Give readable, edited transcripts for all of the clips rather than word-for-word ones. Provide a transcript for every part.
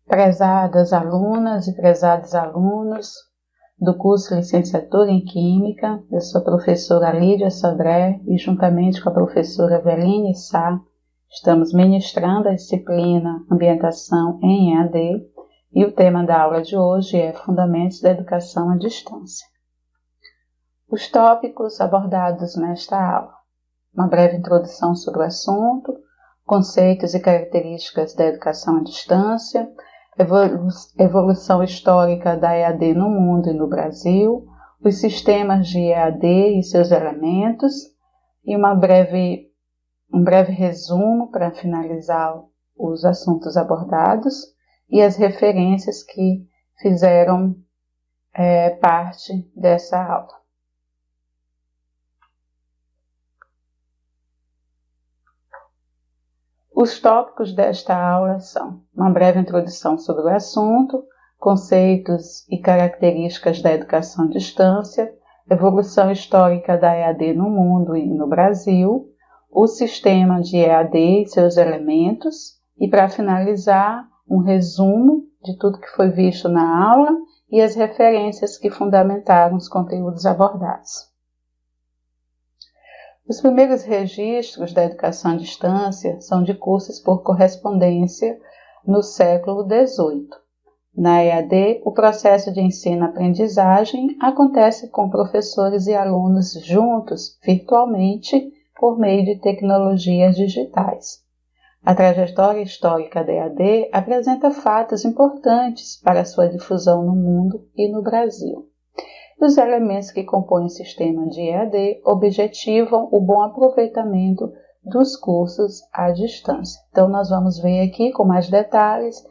Prezadas alunas e prezados alunos do curso Licenciatura em Química, eu sou a professora Lídia Sodré e juntamente com a professora Eveline Sá, estamos ministrando a disciplina Ambientação em EAD e o tema da aula de hoje é Fundamentos da Educação à Distância. Os tópicos abordados nesta aula: uma breve introdução sobre o assunto, conceitos e características da educação à distância, evolução histórica da EAD no mundo e no Brasil, os sistemas de EAD e seus elementos, e um breve resumo para finalizar os assuntos abordados e as referências que fizeram parte dessa aula. Os tópicos desta aula são uma breve introdução sobre o assunto, conceitos e características da educação à distância, evolução histórica da EAD no mundo e no Brasil, o sistema de EAD e seus elementos, e para finalizar, um resumo de tudo que foi visto na aula e as referências que fundamentaram os conteúdos abordados. Os primeiros registros da educação à distância são de cursos por correspondência no século XVIII. Na EAD, o processo de ensino-aprendizagem acontece com professores e alunos juntos, virtualmente, por meio de tecnologias digitais. A trajetória histórica da EAD apresenta fatos importantes para a sua difusão no mundo e no Brasil. Os elementos que compõem o sistema de EAD objetivam o bom aproveitamento dos cursos à distância. Então, nós vamos ver aqui com mais detalhes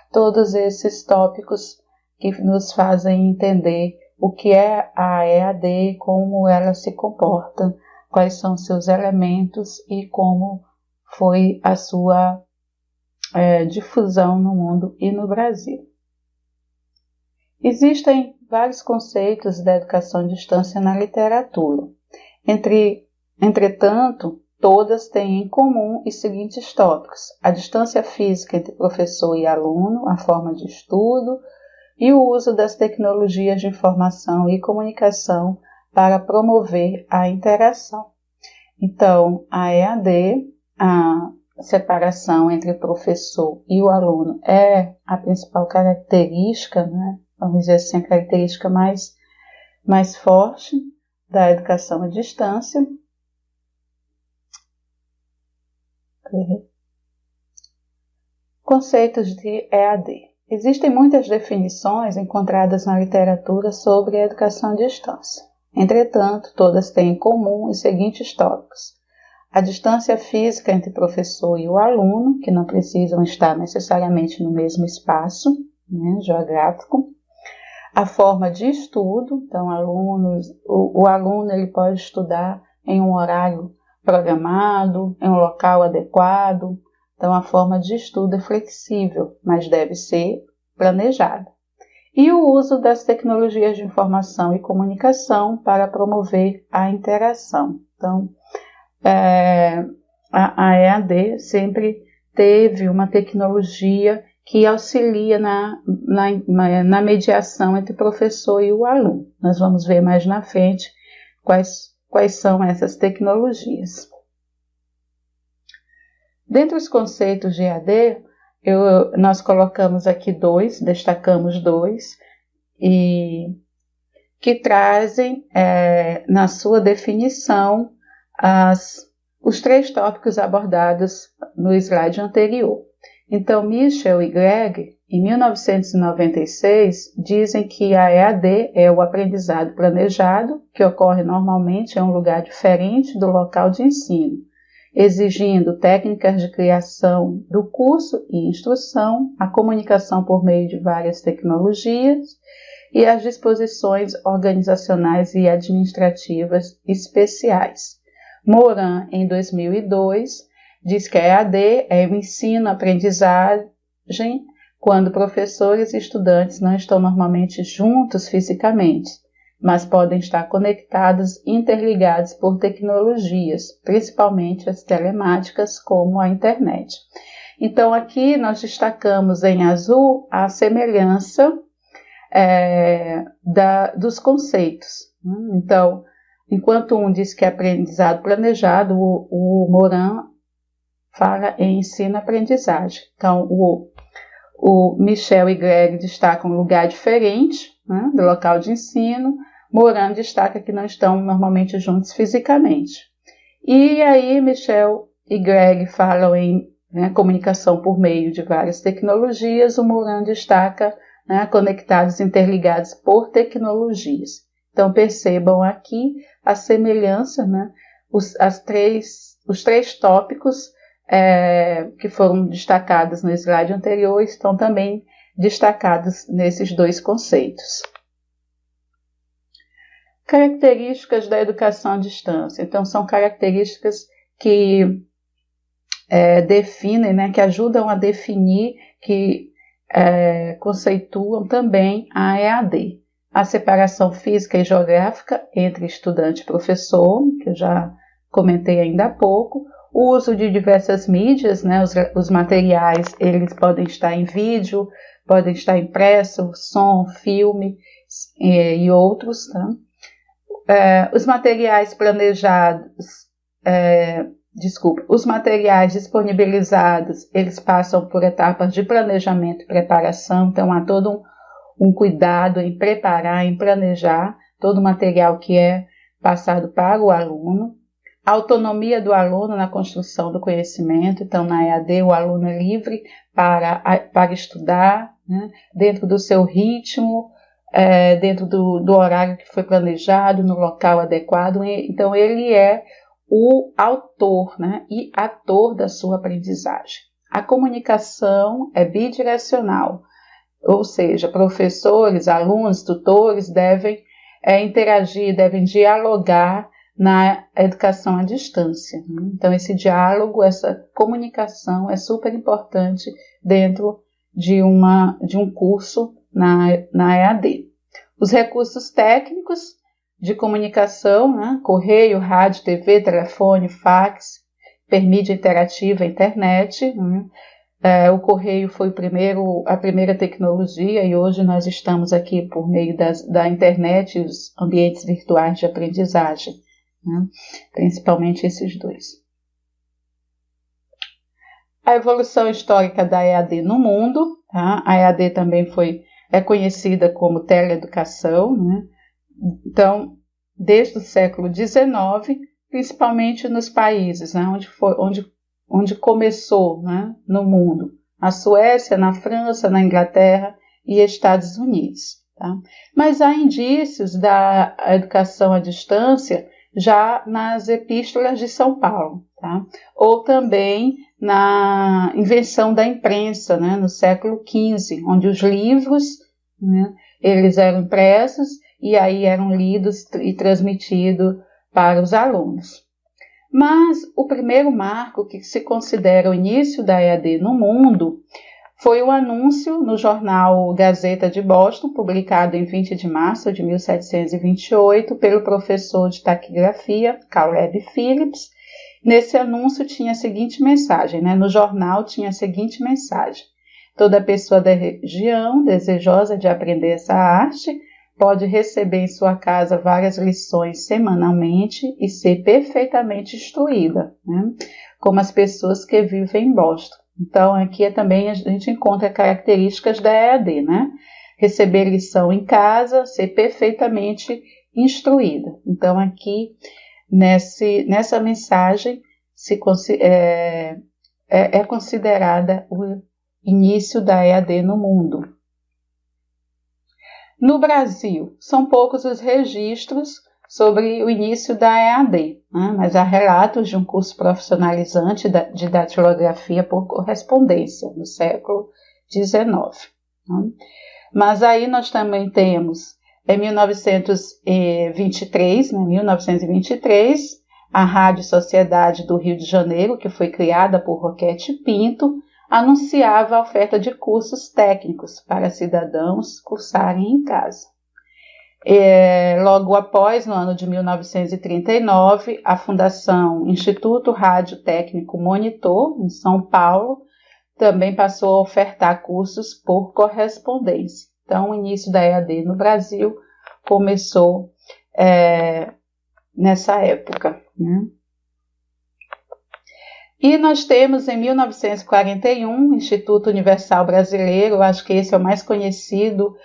todos esses tópicos que nos fazem entender o que é a EAD, como ela se comporta, quais são seus elementos e como foi a sua difusão no mundo e no Brasil. Existem vários conceitos da educação à distância na literatura. Entretanto, todas têm em comum os seguintes tópicos: a distância física entre professor e aluno, a forma de estudo e o uso das tecnologias de informação e comunicação para promover a interação. Então, a EAD, a separação entre o professor e o aluno é a principal característica, né? Vamos dizer assim, a característica mais forte da educação à distância. Conceitos de EAD. Existem muitas definições encontradas na literatura sobre a educação à distância. Entretanto, todas têm em comum os seguintes tópicos: a distância física entre o professor e o aluno, que não precisam estar necessariamente no mesmo espaço, né, geográfico. A forma de estudo, então o aluno ele pode estudar em um horário programado, em um local adequado, então a forma de estudo é flexível, mas deve ser planejada. E o uso das tecnologias de informação e comunicação para promover a interação. Então, a EAD sempre teve uma tecnologia que auxilia na mediação entre o professor e o aluno. Nós vamos ver mais na frente quais são essas tecnologias. Dentre os conceitos de EAD, nós colocamos aqui destacamos dois, e que trazem na sua definição os três tópicos abordados no slide anterior. Então, Michel e Greg, em 1996, dizem que a EAD é o aprendizado planejado, que ocorre normalmente em um lugar diferente do local de ensino, exigindo técnicas de criação do curso e instrução, a comunicação por meio de várias tecnologias e as disposições organizacionais e administrativas especiais. Moran, em 2002, diz que a EAD é o ensino-aprendizagem quando professores e estudantes não estão normalmente juntos fisicamente, mas podem estar conectados e interligados por tecnologias, principalmente as telemáticas, como a internet. Então, aqui nós destacamos em azul a semelhança dos conceitos. Então, enquanto um diz que é aprendizado planejado, o Morin fala em ensino-aprendizagem. Então, o Michel e Greg destacam um lugar diferente, né, do local de ensino. Morin destaca que não estão normalmente juntos fisicamente. E aí Michel e Greg falam em comunicação por meio de várias tecnologias. O Morin destaca conectados, interligados por tecnologias. Então percebam aqui a semelhança, os três tópicos que foram destacados no slide anterior estão também destacados nesses dois conceitos. Características da educação à distância. Então, são características que definem, que ajudam a definir, que conceituam também a EAD. A separação física e geográfica entre estudante e professor, que eu já comentei ainda há pouco. O uso de diversas mídias, os materiais, eles podem estar em vídeo, podem estar impresso, som, filme e outros, tá? Os materiais planejados, os materiais disponibilizados, eles passam por etapas de planejamento e preparação, então há todo um cuidado em preparar, em planejar todo o material que é passado para o aluno. A autonomia do aluno na construção do conhecimento, então na EAD o aluno é livre para estudar, dentro do seu ritmo, dentro do horário que foi planejado, no local adequado. Então ele é o autor, e ator da sua aprendizagem. A comunicação é bidirecional, ou seja, professores, alunos, tutores devem interagir, devem dialogar na educação à distância. Então esse diálogo, essa comunicação é super importante dentro de um curso na EAD. Os recursos técnicos de comunicação, correio, rádio, TV, telefone, fax, hipermídia interativa, internet. O correio foi a primeira tecnologia e hoje nós estamos aqui por meio da internet e os ambientes virtuais de aprendizagem, principalmente esses dois. A evolução histórica da EAD no mundo. A EAD também é conhecida como teleeducação, Então, desde o século XIX, principalmente nos países onde começou, no mundo, na Suécia, na França, na Inglaterra e Estados Unidos. Tá? Mas há indícios da educação à distância já nas epístolas de São Paulo, tá? Ou também na invenção da imprensa, no século XV, onde os livros, eles eram impressos e aí eram lidos e transmitidos para os alunos. Mas o primeiro marco que se considera o início da EAD no mundo foi o anúncio no jornal Gazeta de Boston, publicado em 20 de março de 1728 pelo professor de taquigrafia Caleb Phillips. Nesse anúncio tinha a seguinte mensagem, no jornal tinha a seguinte mensagem: toda pessoa da região desejosa de aprender essa arte pode receber em sua casa várias lições semanalmente e ser perfeitamente instruída, como as pessoas que vivem em Boston. Então, aqui também a gente encontra características da EAD, Receber lição em casa, ser perfeitamente instruída. Então, aqui, nessa mensagem, é considerada o início da EAD no mundo. No Brasil, são poucos os registros sobre o início da EAD, mas há relatos de um curso profissionalizante de datilografia por correspondência, no século XIX. Mas aí nós também temos, em 1923, a Rádio Sociedade do Rio de Janeiro, que foi criada por Roquete Pinto, anunciava a oferta de cursos técnicos para cidadãos cursarem em casa. Logo após, no ano de 1939, a Fundação Instituto Rádio Técnico Monitor, em São Paulo, também passou a ofertar cursos por correspondência. Então, o início da EAD no Brasil começou nessa época, né? E nós temos em 1941 o Instituto Universal Brasileiro, eu acho que esse é o mais conhecido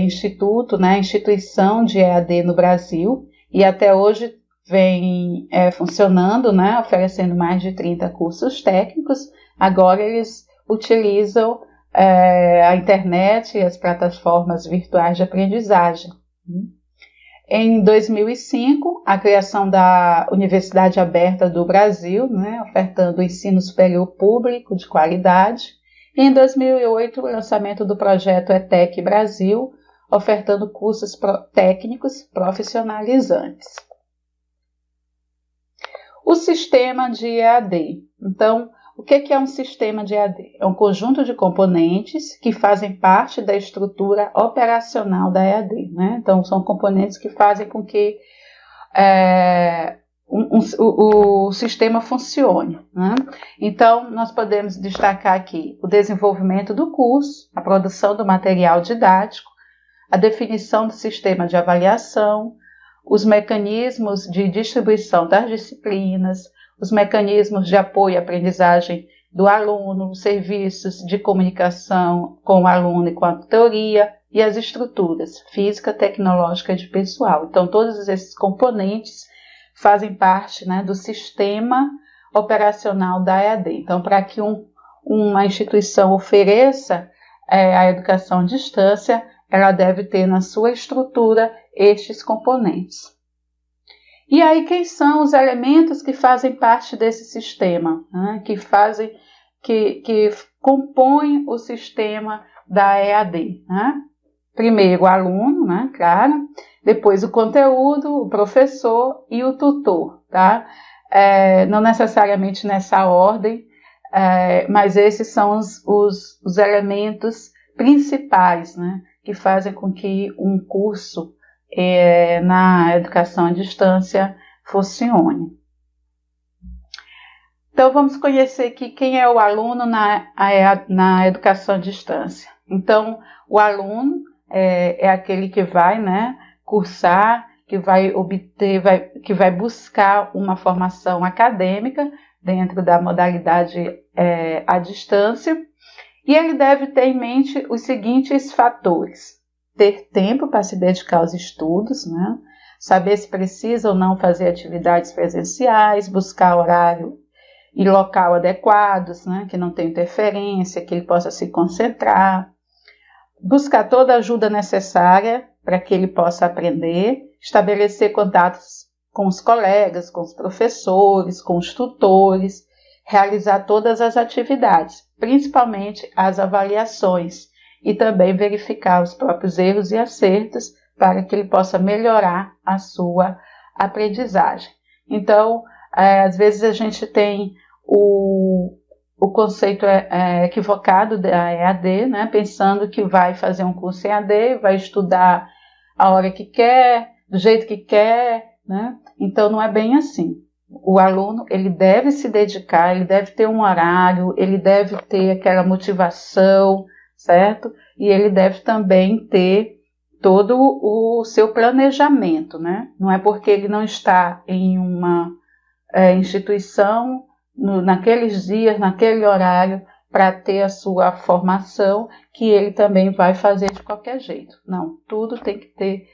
instituto, né, instituição de EAD no Brasil, e até hoje vem funcionando, né, oferecendo mais de 30 cursos técnicos. Agora eles utilizam a internet e as plataformas virtuais de aprendizagem. Em 2005, a criação da Universidade Aberta do Brasil, né, ofertando ensino superior público de qualidade. E em 2008, o lançamento do projeto ETEC Brasil, ofertando cursos técnicos profissionalizantes. O sistema de EAD. Então, o que é um sistema de EAD? É um conjunto de componentes que fazem parte da estrutura operacional da EAD, né? Então, são componentes que fazem com que o sistema funcione, né? Então, nós podemos destacar aqui o desenvolvimento do curso, a produção do material didático, a definição do sistema de avaliação, os mecanismos de distribuição das disciplinas, os mecanismos de apoio à aprendizagem do aluno, os serviços de comunicação com o aluno e com a tutoria e as estruturas física, tecnológica e de pessoal. Então, todos esses componentes fazem parte, né, do sistema operacional da EAD. Então, para que uma instituição ofereça a educação à distância, ela deve ter na sua estrutura estes componentes. E aí, quem são os elementos que fazem parte desse sistema, né, que compõem o sistema da EAD, né? Primeiro o aluno, né, claro, depois o conteúdo, o professor e o tutor, tá? Não necessariamente nessa ordem, mas esses são os elementos principais, né, que fazem com que um curso na educação à distância funcione. Então, vamos conhecer aqui quem é o aluno na educação à distância. Então, o aluno é aquele que vai, né, cursar, que vai obter, que vai buscar uma formação acadêmica dentro da modalidade à distância, e ele deve ter em mente os seguintes fatores: ter tempo para se dedicar aos estudos, né? Saber se precisa ou não fazer atividades presenciais, buscar horário e local adequados, né? Que não tenha interferência, que ele possa se concentrar, buscar toda a ajuda necessária para que ele possa aprender, estabelecer contatos com os colegas, com os professores, com os tutores, realizar todas as atividades, principalmente as avaliações, e também verificar os próprios erros e acertos para que ele possa melhorar a sua aprendizagem. Então, às vezes a gente tem o conceito equivocado da EAD, né, pensando que vai fazer um curso em EAD, vai estudar a hora que quer, do jeito que quer, né? Então não é bem assim. O aluno, ele deve se dedicar, ele deve ter um horário, ele deve ter aquela motivação, certo? E ele deve também ter todo o seu planejamento, né? Não é porque ele não está em uma instituição naqueles dias, naquele horário, para ter a sua formação, que ele também vai fazer de qualquer jeito. Não, tudo tem que ter,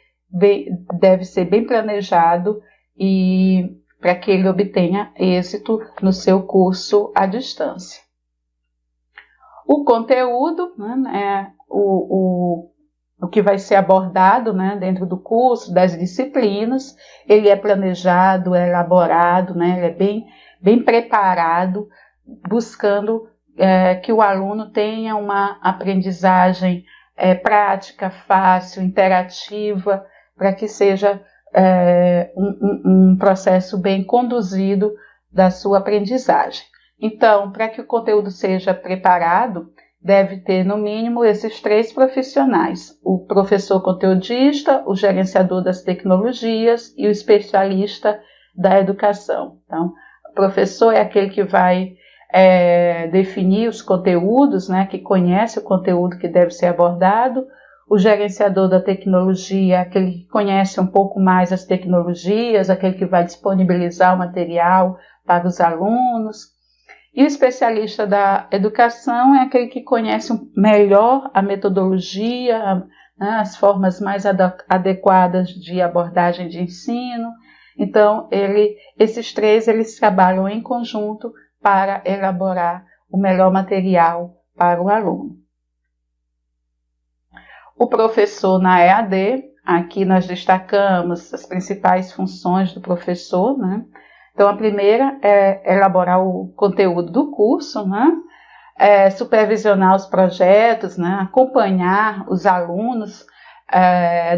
deve ser bem planejado, e para que ele obtenha êxito no seu curso à distância. O conteúdo, né, é o que vai ser abordado, né, dentro do curso, das disciplinas. Ele é planejado, é elaborado, né, ele é bem preparado, buscando que o aluno tenha uma aprendizagem prática, fácil, interativa, para que seja um processo bem conduzido da sua aprendizagem. Então, para que o conteúdo seja preparado, deve ter no mínimo esses 3 profissionais: o professor conteudista, o gerenciador das tecnologias e o especialista da educação. Então, o professor é aquele que vai definir os conteúdos, né, que conhece o conteúdo que deve ser abordado. O gerenciador da tecnologia, aquele que conhece um pouco mais as tecnologias, aquele que vai disponibilizar o material para os alunos. E o especialista da educação é aquele que conhece melhor a metodologia, né, as formas mais adequadas de abordagem de ensino. Então, esses três eles trabalham em conjunto para elaborar o melhor material para o aluno. O professor na EAD, aqui nós destacamos as principais funções do professor, né? Então, a primeira é elaborar o conteúdo do curso, né? Supervisionar os projetos, né? Acompanhar os alunos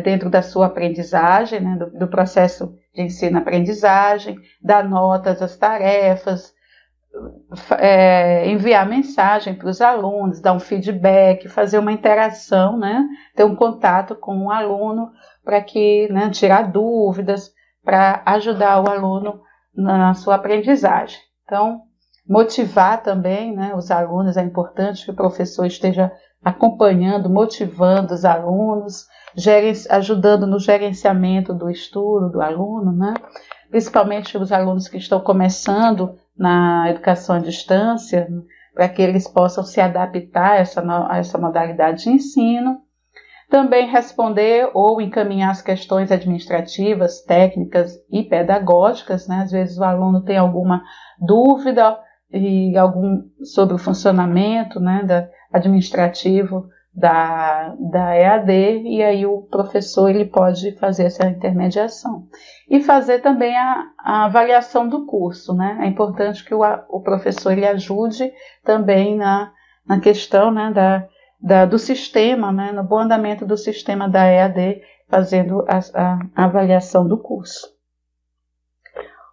dentro da sua aprendizagem, né? do processo de ensino-aprendizagem, dar notas às tarefas, enviar mensagem para os alunos, dar um feedback, fazer uma interação, né? Ter um contato com o aluno para que, né, tirar dúvidas, para ajudar o aluno na sua aprendizagem. Então, motivar também, né, os alunos, é importante que o professor esteja acompanhando, motivando os alunos, ajudando no gerenciamento do estudo do aluno, né? Principalmente os alunos que estão começando na educação à distância, para que eles possam se adaptar a essa modalidade de ensino. Também responder ou encaminhar as questões administrativas, técnicas e pedagógicas, né? Às vezes o aluno tem alguma dúvida sobre o funcionamento, né, administrativo da EAD, e aí o professor ele pode fazer essa intermediação. E fazer também a avaliação do curso, né? É importante que o professor ele ajude também na questão, né, do sistema, né, no bom andamento do sistema da EAD, fazendo a avaliação do curso.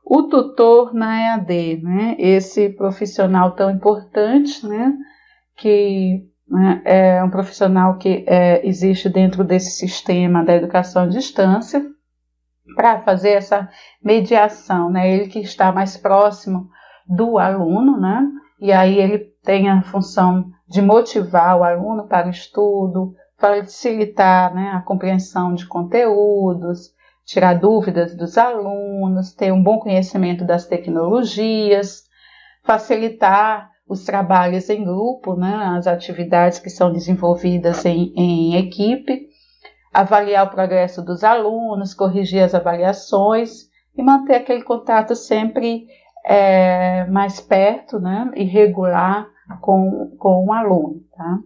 O tutor na EAD, né, esse profissional tão importante, né, que é um profissional que existe dentro desse sistema da educação à distância, para fazer essa mediação, né, ele que está mais próximo do aluno, né, e aí ele tem a função de motivar o aluno para o estudo, facilitar, né, a compreensão de conteúdos, tirar dúvidas dos alunos, ter um bom conhecimento das tecnologias, facilitar os trabalhos em grupo, né, as atividades que são desenvolvidas em equipe, avaliar o progresso dos alunos, corrigir as avaliações e manter aquele contato sempre mais perto, né, e regular com o aluno, tá?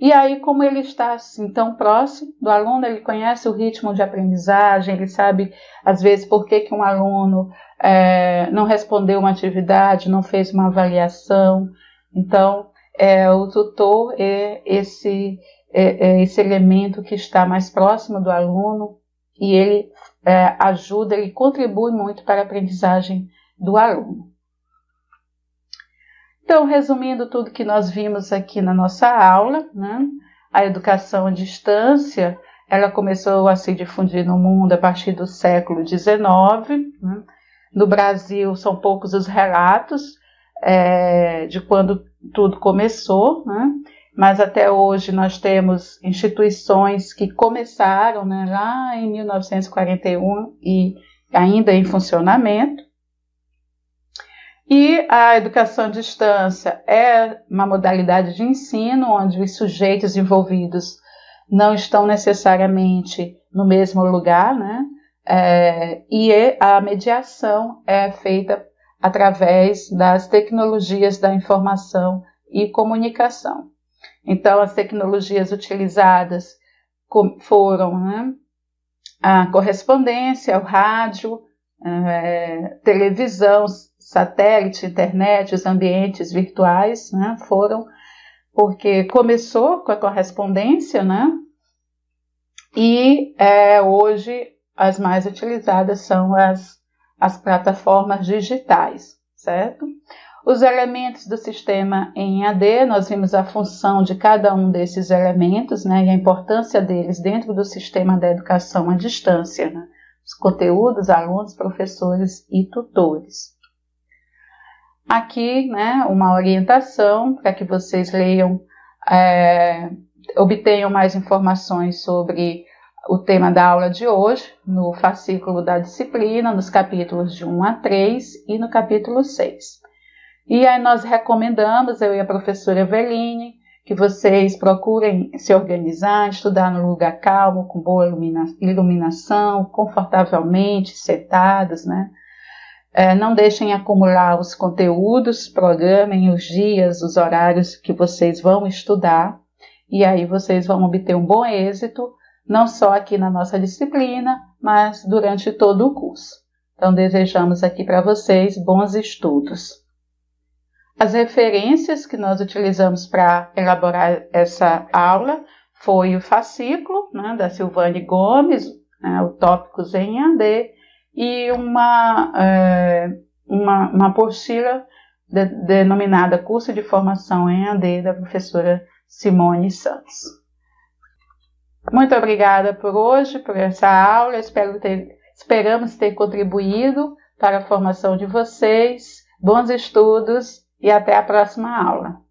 E aí, como ele está assim tão próximo do aluno, ele conhece o ritmo de aprendizagem, ele sabe, às vezes, por que um aluno não respondeu uma atividade, não fez uma avaliação. Então, o tutor é esse elemento que está mais próximo do aluno e ele ajuda, ele contribui muito para a aprendizagem do aluno. Então, resumindo tudo que nós vimos aqui na nossa aula, né, a educação à distância, ela começou a se difundir no mundo a partir do século XIX. Né? No Brasil, são poucos os relatos de quando tudo começou, né? Mas até hoje nós temos instituições que começaram, né, lá em 1941 e ainda em funcionamento. E a educação à distância é uma modalidade de ensino onde os sujeitos envolvidos não estão necessariamente no mesmo lugar, né? E a mediação é feita através das tecnologias da informação e comunicação. Então, as tecnologias utilizadas foram, né, a correspondência, o rádio, televisão, satélite, internet, os ambientes virtuais, né, foram porque começou com a correspondência, né, e hoje as mais utilizadas são as plataformas digitais, certo? Os elementos do sistema em EAD, nós vimos a função de cada um desses elementos, né, e a importância deles dentro do sistema da educação à distância, né, os conteúdos, alunos, professores e tutores. aqui, né, uma orientação para que vocês leiam, obtenham mais informações sobre o tema da aula de hoje, no fascículo da disciplina, nos capítulos de 1 a 3 e no capítulo 6. E aí nós recomendamos, eu e a professora Eveline, que vocês procurem se organizar, estudar num lugar calmo, com boa iluminação, confortavelmente, sentados, né? Não deixem acumular os conteúdos, programem os dias, os horários que vocês vão estudar, e aí vocês vão obter um bom êxito, não só aqui na nossa disciplina, mas durante todo o curso. Então, desejamos aqui para vocês bons estudos. As referências que nós utilizamos para elaborar essa aula foi o fascículo, né, da Silvane Gomes, o Tópicos em EAD, e uma apostila denominada Curso de Formação em EAD, da professora Simone Santos. Muito obrigada por hoje, por essa aula. Esperamos ter contribuído para a formação de vocês. Bons estudos e até a próxima aula.